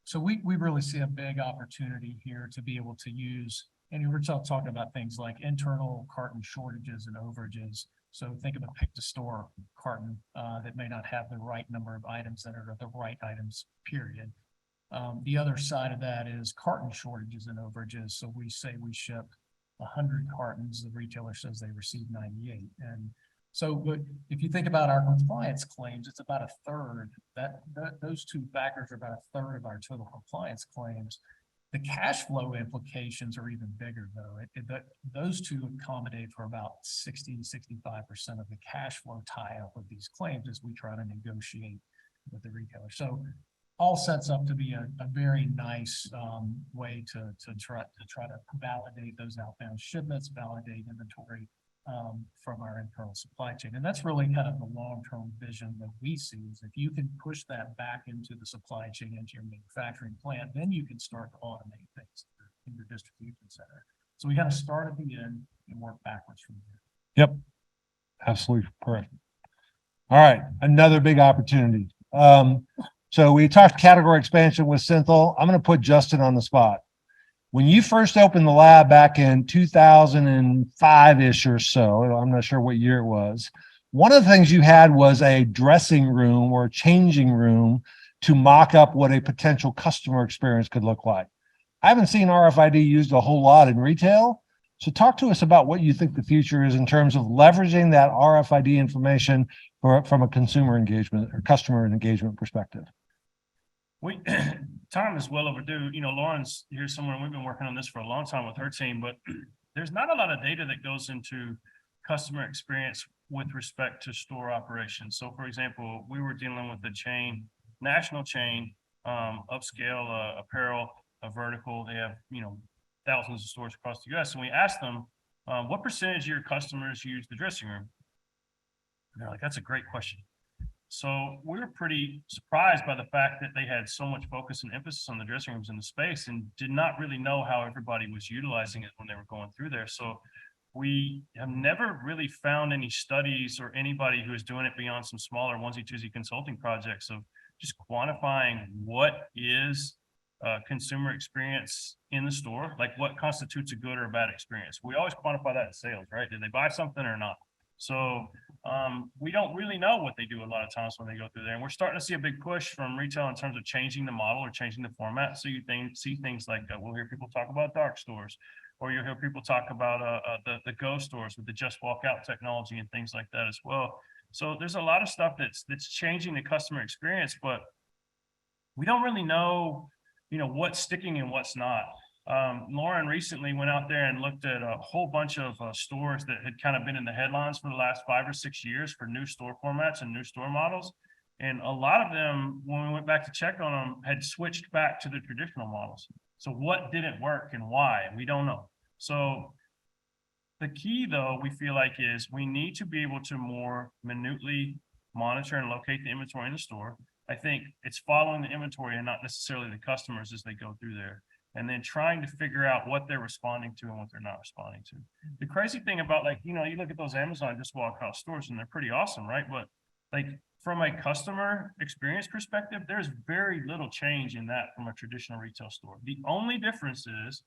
So we really see a big opportunity here to be able to use, and we're talking about things like internal carton shortages and overages. So think of a pick to store carton that may not have the right number of items that are the right items, period. The other side of that is carton shortages and overages. So we say we ship 100 cartons, the retailer says they received 98. And so, but if you think about our compliance claims, it's about a third. Those two factors are about a third of our total compliance claims. The cash flow implications are even bigger, though. Those two accommodate for about 60 to 65% of the cash flow tie up of these claims as we try to negotiate with the retailer. So all sets up to be a very nice way to try to validate those outbound shipments, validate inventory from our internal supply chain. And that's really kind of the long-term vision that we see is if you can push that back into the supply chain, into your manufacturing plant, then you can start to automate things in your distribution center. So we got to start at the end and work backwards from there. Yep. Absolutely correct. All right. Another big opportunity. So we talked category expansion with Senthil. I'm going to put Justin on the spot. When you first opened the lab back in 2005-ish or so, I'm not sure what year it was, one of the things you had was a dressing room or a changing room to mock up what a potential customer experience could look like. I haven't seen RFID used a whole lot in retail. So talk to us about what you think the future is in terms of leveraging that RFID information from a consumer engagement or customer engagement perspective. Time is well overdue. You know, Lauren's here somewhere, and we've been working on this for a long time with her team, but there's not a lot of data that goes into customer experience with respect to store operations. So for example, we were dealing with a chain, national chain, upscale apparel, a vertical. They have, you know, thousands of stores across the US. And we asked them, what percentage of your customers use the dressing room? And they're like, that's a great question. So we were pretty surprised by the fact that they had so much focus and emphasis on the dressing rooms in the space and did not really know how everybody was utilizing it when they were going through there. So we have never really found any studies or anybody who is doing it beyond some smaller onesie-twosie consulting projects of just quantifying what is consumer experience in the store, like what constitutes a good or a bad experience. We always quantify that in sales, right? Did they buy something or not? So we don't really know what they do a lot of times when they go through there. And we're starting to see a big push from retail in terms of changing the model or changing the format. So you see things like we'll hear people talk about dark stores, or you'll hear people talk about the Go stores with the just walk out technology and things like that as well. So there's a lot of stuff that's changing the customer experience, but we don't really know, you know, what's sticking and what's not. Lauren recently went out there and looked at a whole bunch of stores that had kind of been in the headlines for the last 5 or 6 years for new store formats and new store models. And a lot of them, when we went back to check on them, had switched back to the traditional models. So what didn't work and why? We don't know. So the key, though, we feel like is we need to be able to more minutely monitor and locate the inventory in the store. I think it's following the inventory and not necessarily the customers as they go through there. And then trying to figure out what they're responding to and what they're not responding to. The crazy thing about, like, you know, you look at those Amazon just walk out stores and they're pretty awesome, right? But like from a customer experience perspective, there's very little change in that from a traditional retail store. The only difference is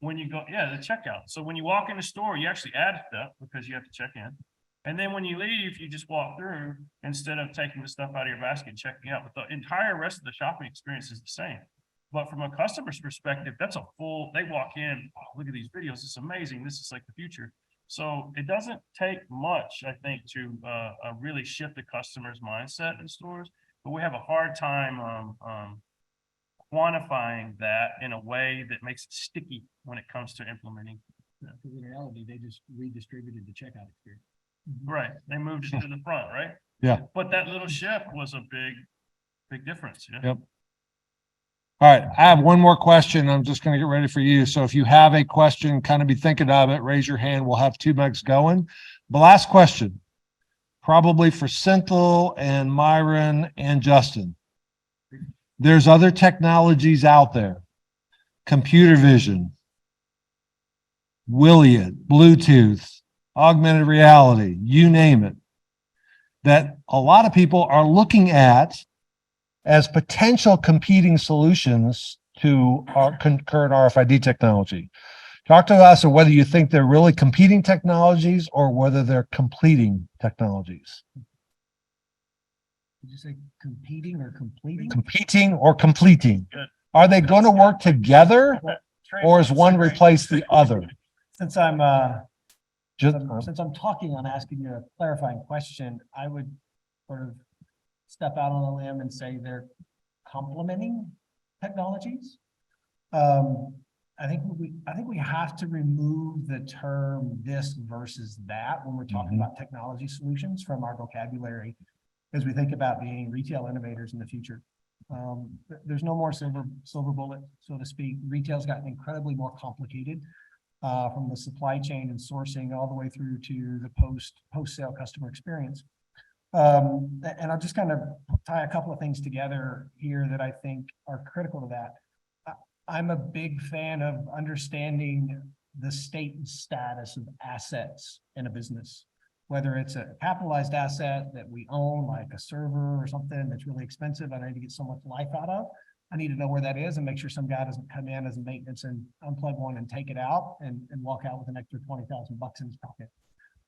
when you go, the checkout. So when you walk in the store, you actually add a step because you have to check in. And then when you leave, you just walk through instead of taking the stuff out of your basket and checking out. But the entire rest of the shopping experience is the same. But from a customer's perspective, that's a full, they walk in, oh, look at these videos, it's amazing, this is like the future. So it doesn't take much, I think, to really shift the customer's mindset in stores, but we have a hard time quantifying that in a way that makes it sticky when it comes to implementing. Because in reality, they just redistributed the checkout experience. Right, they moved it to the front, right? Yeah. But that little shift was a big difference. Yeah. Yep. All right, I have one more question. I'm just going to get ready for you. So if you have a question, kind of be thinking of it, raise your hand. We'll have 2 mics going. The last question, probably for Senthil and Myron and Justin. There's other technologies out there, computer vision, Williot, Bluetooth, augmented reality, you name it, that a lot of people are looking at as potential competing solutions to our current RFID technology. Talk to us of whether you think they're really competing technologies or whether they're completing technologies. Did you say competing or completing? Competing or completing. Good. Are they going to work together or is one replace the other? Since I'm, Just, since I'm talking on asking you a clarifying question, I would sort of step out on a limb and say they're complementing technologies. I think we have to remove the term this versus that when we're talking about technology solutions from our vocabulary as we think about being retail innovators in the future. There's no more silver bullet, so to speak. Retail's gotten incredibly more complicated from the supply chain and sourcing all the way through to the post-sale customer experience. And I'll just kind of tie a couple of things together here that I think are critical to that. I'm a big fan of understanding the state and status of assets in a business, whether it's a capitalized asset that we own, like a server or something that's really expensive, and I need to get so much life out of. I need to know where that is and make sure some guy doesn't come in as a maintenance and unplug one and take it out and walk out with an extra 20,000 bucks in his pocket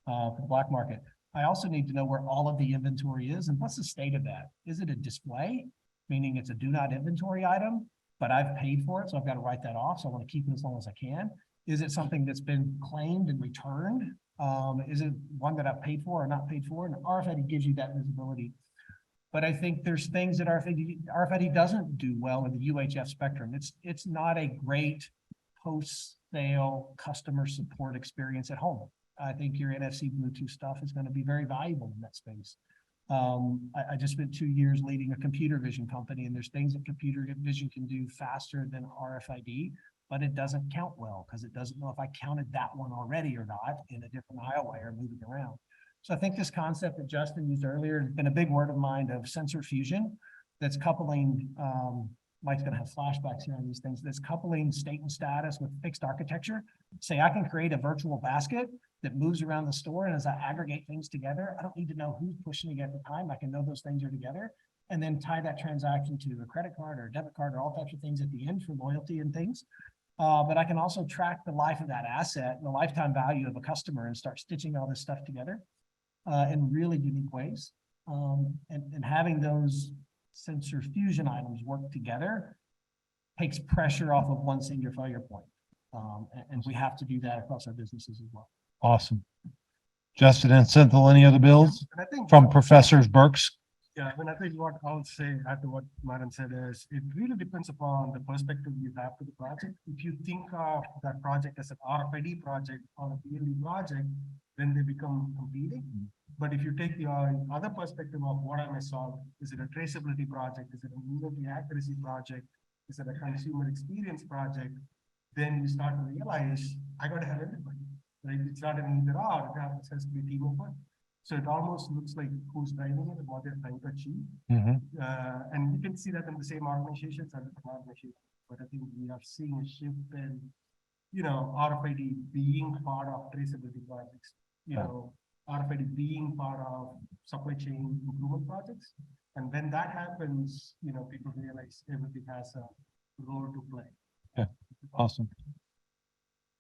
for the black market. I also need to know where all of the inventory is and what's the state of that. Is it a display, meaning it's a do not inventory item, but I've paid for it, so I've got to write that off. So I want to keep it as long as I can. Is it something that's been claimed and returned? Is it one that I've paid for or not paid for? And RFID gives you that visibility. But I think there's things that RFID doesn't do well in the UHF spectrum. It's not a great post-sale customer support experience at home. I think your NFC Bluetooth stuff is going to be very valuable in that space. I just spent 2 years leading a computer vision company, and there's things that computer vision can do faster than RFID, but it doesn't count well because it doesn't know if I counted that one already or not in a different aisleway or moving around. So I think this concept that Justin used earlier has been a big word of mine of sensor fusion that's coupling, Mike's going to have flashbacks here on these things, that's coupling state and status with fixed architecture. Say I can create a virtual basket that moves around the store, and as I aggregate things together, I don't need to know who's pushing it at the time. I can know those things are together and then tie that transaction to a credit card or a debit card or all types of things at the end for loyalty and things. But I can also track the life of that asset and the lifetime value of a customer and start stitching all this stuff together in really unique ways. And having those sensor fusion items work together takes pressure off of one singular failure point. And we have to do that across our businesses as well. awesome. Justin and Senthil, any other bills And I think from Professors Burks? Yeah, I mean, I think what I'll say after what Myron said is, it really depends upon the perspective you have to the project. If you think of that project as an RFID project or a BLE project, then they become competing. But if you take the other perspective of what am I solving, is it a traceability project? Is it a inventory accuracy project? Is it a consumer experience project? Then you start to realize, I got to have everybody, right? It's not an either or, it has to be a team of one. So it almost looks like who's driving it and what they're trying to achieve. And you can see that in the same organizations and different organizations. But I think we are seeing a shift in, RFID being part of traceability projects, RFID being part of supply chain improvement projects. And when that happens, people realize everything has a role to play. Yeah, awesome.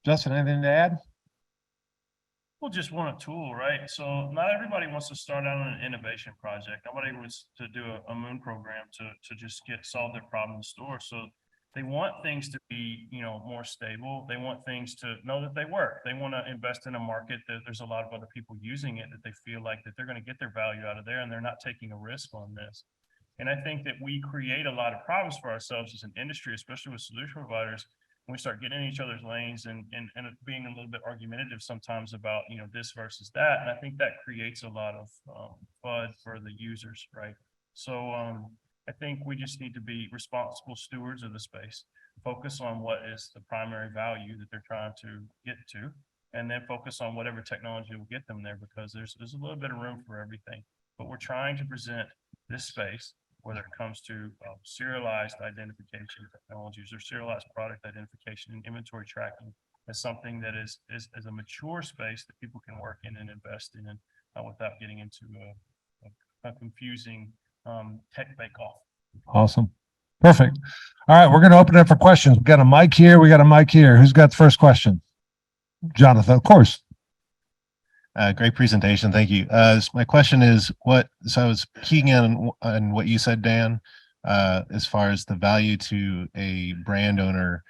Justin, anything to add? People just want a tool, right? So not everybody wants to start out on an innovation project. Nobody wants to do a moon program to just solve their problem in the store. So they want things to be, more stable. They want things to know that they work. They want to invest in a market that there's a lot of other people using it, that they feel like that they're going to get their value out of there and they're not taking a risk on this. And I think that we create a lot of problems for ourselves as an industry, especially with solution providers. We start getting in each other's lanes and being a little bit argumentative sometimes about, this versus that. And I think that creates a lot of FUD for the users, right? So I think we just need to be responsible stewards of the space, focus on what is the primary value that they're trying to get to, and then focus on whatever technology will get them there, because there's a little bit of room for everything. But we're trying to present this space, whether it comes to serialized identification technologies or serialized product identification and inventory tracking, as something that is a mature space that people can work in and invest in, without getting into a confusing tech bake-off. Awesome. Perfect. All right, we're going to open it up for questions. We got a mic here. We got a mic here. Who's got the first question? Jonathan, of course. Great presentation. Thank you. My question is so I was keying in on what you said, Dan, as far as the value to a brand owner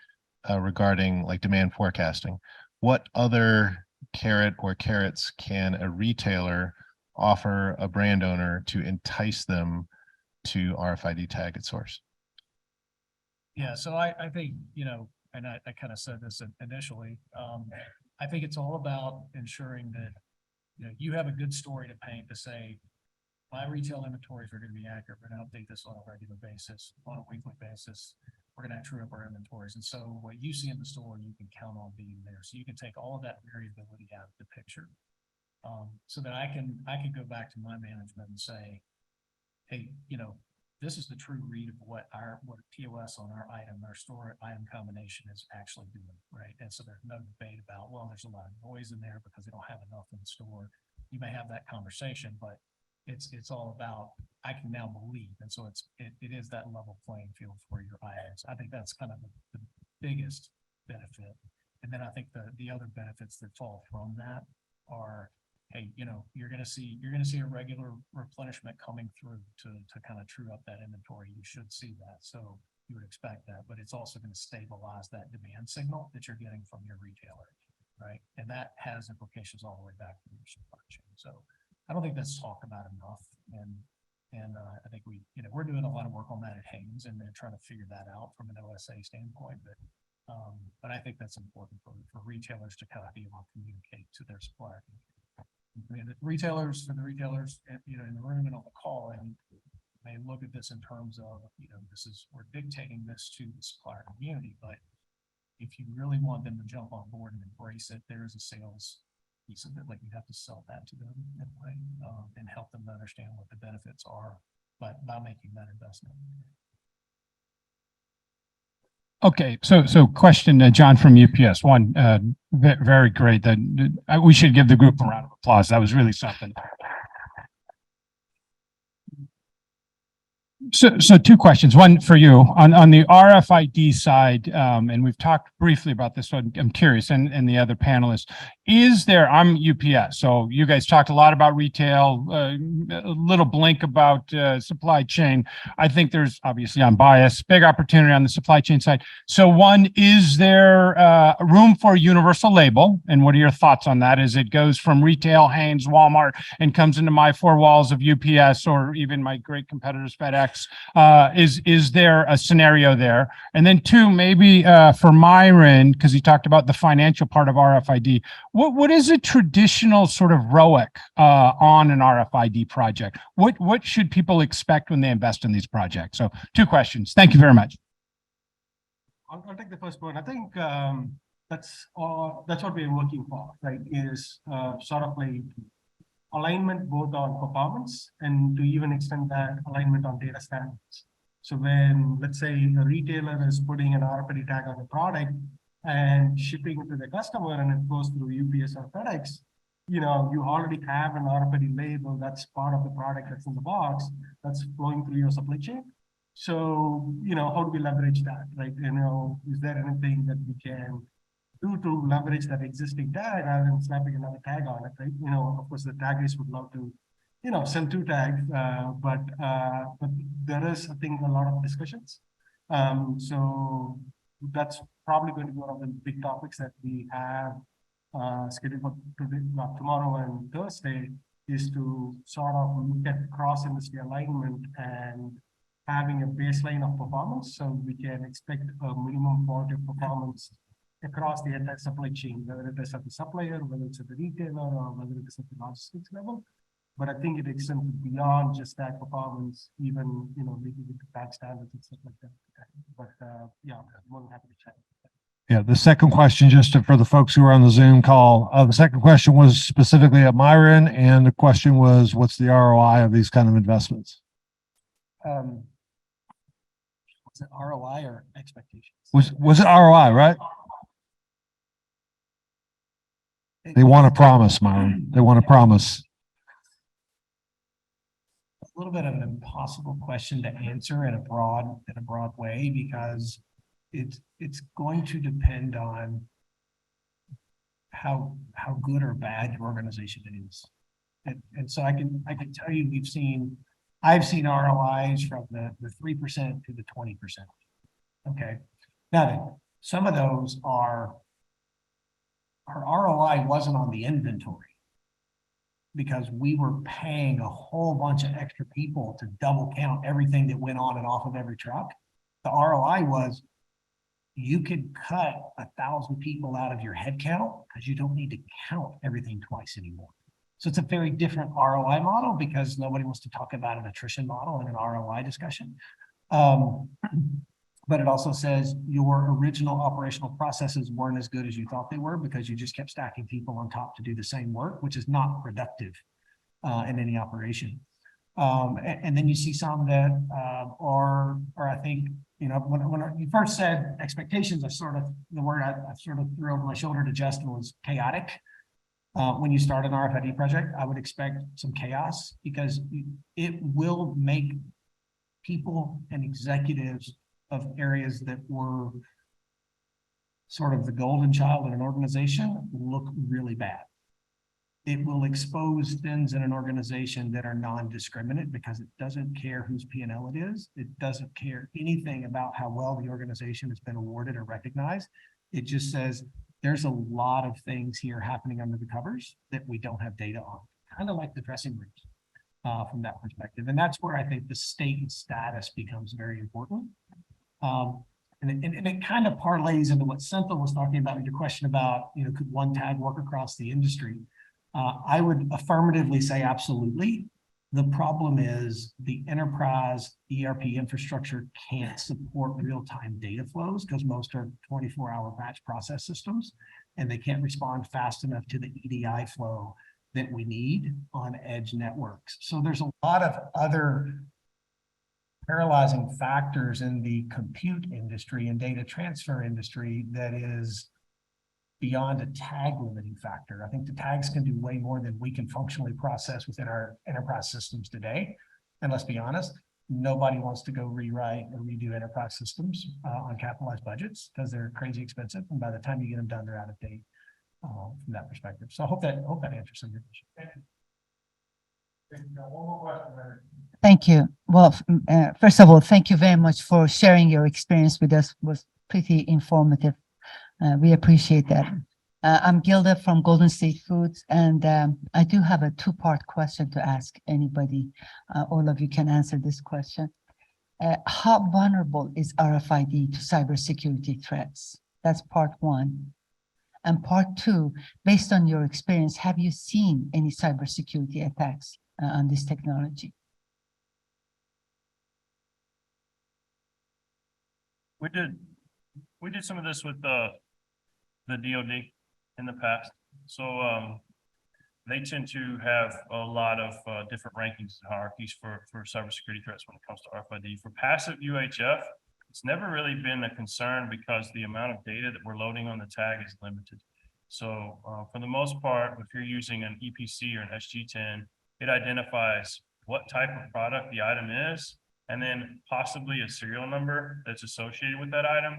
regarding like demand forecasting. what other carrot or carrots can a retailer offer a brand owner to entice them to RFID tag at source? Yeah, so I think, and I kind of said this initially, I think it's all about ensuring that, you have a good story to paint to say, my retail inventories are going to be accurate. We're going to update this on a regular basis, on a weekly basis. We're going to true up our inventories. And so what you see in the store, you can count on being there. So you can take all of that variability out of the picture. So that I can go back to my management and say, hey, this is the true read of what POS on our item, our store item combination is actually doing, right? And so there's no debate about, well, there's a lot of noise in there because they don't have enough in the store. You may have that conversation, but it's all about, I can now believe. And so it is that level playing field for your items. I think that's kind of the biggest benefit. And then I think the other benefits that fall from that are, hey, you're gonna see a regular replenishment coming through to kind of true up that inventory. You should see that. So you would expect that, but it's also going to stabilize that demand signal that you're getting from your retailer, right? And that has implications all the way back to your supply chain. So I don't think that's talked about enough. And I think we're doing a lot of work on that at Haynes and then trying to figure that out from an OSA standpoint. But I think that's important for retailers to kind of be able to communicate to their supplier. I mean, for the retailers, in the room and on the call, and may look at this in terms of, we're dictating this to the supplier community, but if you really want them to jump on board and embrace it, there's a sales piece of it. Like, you have to sell that to them in a way, and help them to understand what the benefits are, but by making that investment. Okay, so question, John from UPS. One, very great. That we should give the group a round of applause. That was really something. So two questions. One for you on the RFID side, and we've talked briefly about this, so I'm curious, and the other panelists, I'm UPS, so you guys talked a lot about retail, a little blink about supply chain. I think there's, obviously I'm biased, big opportunity on the supply chain side. So one, is there room for a universal label? And what are your thoughts on that as it goes from retail, Haynes, Walmart, and comes into my four walls of UPS or even my great competitors, FedEx? Is there a scenario there? And then two, maybe for Myron, because he talked about the financial part of RFID. What is a traditional sort of ROIC on an RFID project? What should people expect when they invest in these projects? So two questions. Thank you very much. I'll take the first one. I think that's what we're working for, right? Is sort of like alignment both on performance and to even extend that alignment on data standards. So when, let's say, a retailer is putting an RFID tag on the product and shipping it to the customer and it goes through UPS or FedEx, you already have an RFID label that's part of the product that's in the box that's flowing through your supply chain. So, how do we leverage that, right? Is there anything that we can do to leverage that existing tag rather than slapping another tag on it, right? Of course, the taggers would love to, sell two tags, but there is, I think, a lot of discussions. So that's probably going to be one of the big topics that we have scheduled for tomorrow and Thursday, is to sort of look at cross-industry alignment and having a baseline of performance, so we can expect a minimum quality of performance across the entire supply chain, whether it is at the supplier, whether it's at the retailer, or whether it is at the logistics level. But I think it extends beyond just that performance, even, maybe with the tag standards and stuff like that. But yeah, I'm more than happy to chat. Yeah, the second question, just for the folks who are on the Zoom call, the second question was specifically at Myron, and the question was, what's the ROI of these kind of investments? Was it ROI or expectations? Was it ROI, right? They want to promise, Myron. They want to promise. A little bit of an impossible question to answer in a broad way, because it's going to depend on how good or bad your organization is. And so I can tell you, I've seen ROIs from the 3% to the 20%. Okay. Now, some of those are our ROI wasn't on the inventory. Because we were paying a whole bunch of extra people to double count everything that went on and off of every truck. The ROI was you could cut 1,000 people out of your head count because you don't need to count everything twice anymore. So it's a very different ROI model because nobody wants to talk about an attrition model in an ROI discussion. But it also says your original operational processes weren't as good as you thought they were because you just kept stacking people on top to do the same work, which is not productive in any operation. And then you see some that are I think, you know, when you first said expectations, the word I sort of threw over my shoulder to Justin was chaotic. When you start an RFID project, I would expect some chaos because it will make people and executives of areas that were sort of the golden child in an organization look really bad. It will expose things in an organization that are non-discriminate because it doesn't care whose P&L it is. It doesn't care anything about how well the organization has been awarded or recognized. It just says there's a lot of things here happening under the covers that we don't have data on, kind of like the dressing rooms from that perspective. And that's where I think the state and status becomes very important. And it kind of parlays into what Senthil was talking about in your question about, you know, could one tag work across the industry? I would affirmatively say absolutely. The problem is the enterprise ERP infrastructure can't support real-time data flows because most are 24-hour batch process systems, and they can't respond fast enough to the EDI flow that we need on edge networks. So there's a lot of other paralyzing factors in the compute industry and data transfer industry that is beyond a tag limiting factor. I think the tags can do way more than we can functionally process within our enterprise systems today. And let's be honest, nobody wants to go rewrite or redo enterprise systems on capitalized budgets because they're crazy expensive. And by the time you get them done, they're out of date from that perspective. So I hope that answers some of your questions. One more question. Thank you. Well, first of all, thank you very much for sharing your experience with us. It was pretty informative. We appreciate that. I'm Gilda from Golden State Foods, and I do have a two-part question to ask anybody. All of you can answer this question. How vulnerable is RFID to cybersecurity threats? That's part one. And part two, based on your experience, have you seen any cybersecurity attacks on this technology? We did some of this with the DoD in the past. So they tend to have a lot of different rankings and hierarchies for cybersecurity threats when it comes to RFID. For passive UHF, it's never really been a concern because the amount of data that we're loading on the tag is limited. So for the most part, if you're using an EPC or an SG10, it identifies what type of product the item is, and then possibly a serial number that's associated with that item,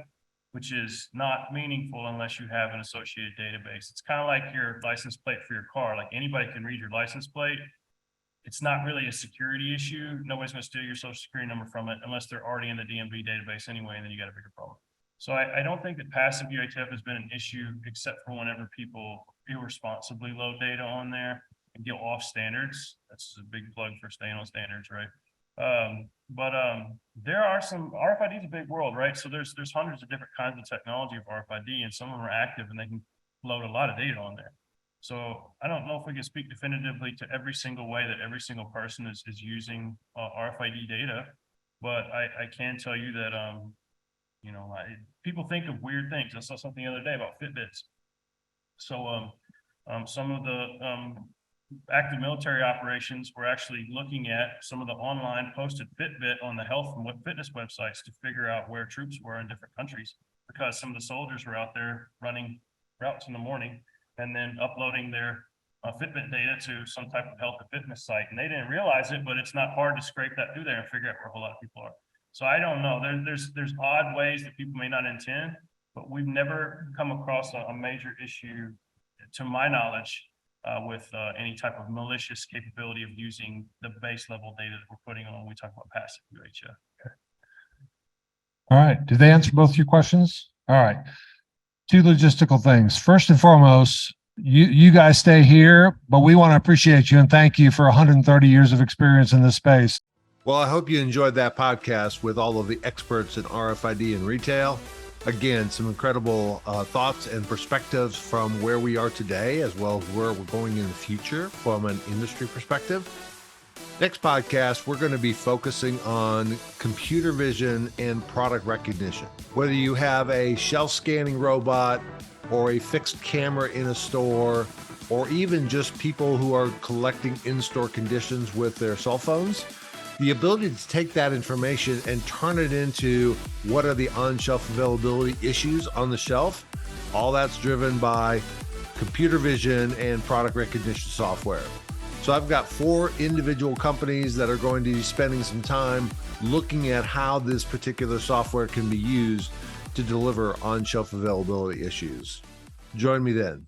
which is not meaningful unless you have an associated database. It's kind of like your license plate for your car. Like anybody can read your license plate. It's not really a security issue. Nobody's going to steal your social security number from it unless they're already in the DMV database anyway, and then you got a bigger problem. So I don't think that passive UHF has been an issue except for whenever people irresponsibly load data on there and go off standards. That's a big plug for staying on standards, right? There are some, RFID is a big world, right? So there's hundreds of different kinds of technology of RFID, and some of them are active and they can load a lot of data on there. So I don't know if we can speak definitively to every single way that every single person is using RFID data, but I can tell you that, you know, people think of weird things. I saw something the other day about Fitbits. So some of the active military operations were actually looking at some of the online posted Fitbit on the health and fitness websites to figure out where troops were in different countries, because some of the soldiers were out there running routes in the morning and then uploading their Fitbit data to some type of health and fitness site. And they didn't realize it, but it's not hard to scrape that through there and figure out where a whole lot of people are. So I don't know. There's odd ways that people may not intend, but we've never come across a major issue, to my knowledge, with any type of malicious capability of using the base level data that we're putting on when we talk about passive UHF. All right. Did they answer both your questions? All right. Two logistical things. First and foremost, you guys stay here, but we want to appreciate you and thank you for 130 years of experience in this space. Well, I hope you enjoyed that podcast with all of the experts in RFID and retail. Again, some incredible thoughts and perspectives from where we are today, as well as where we're going in the future from an industry perspective. Next podcast, we're going to be focusing on computer vision and product recognition. Whether you have a shelf scanning robot or a fixed camera in a store, or even just people who are collecting in-store conditions with their cell phones, the ability to take that information and turn it into what are the on-shelf availability issues on the shelf, all that's driven by computer vision and product recognition software. So I've got 4 individual companies that are going to be spending some time looking at how this particular software can be used to deliver on-shelf availability issues. Join me then.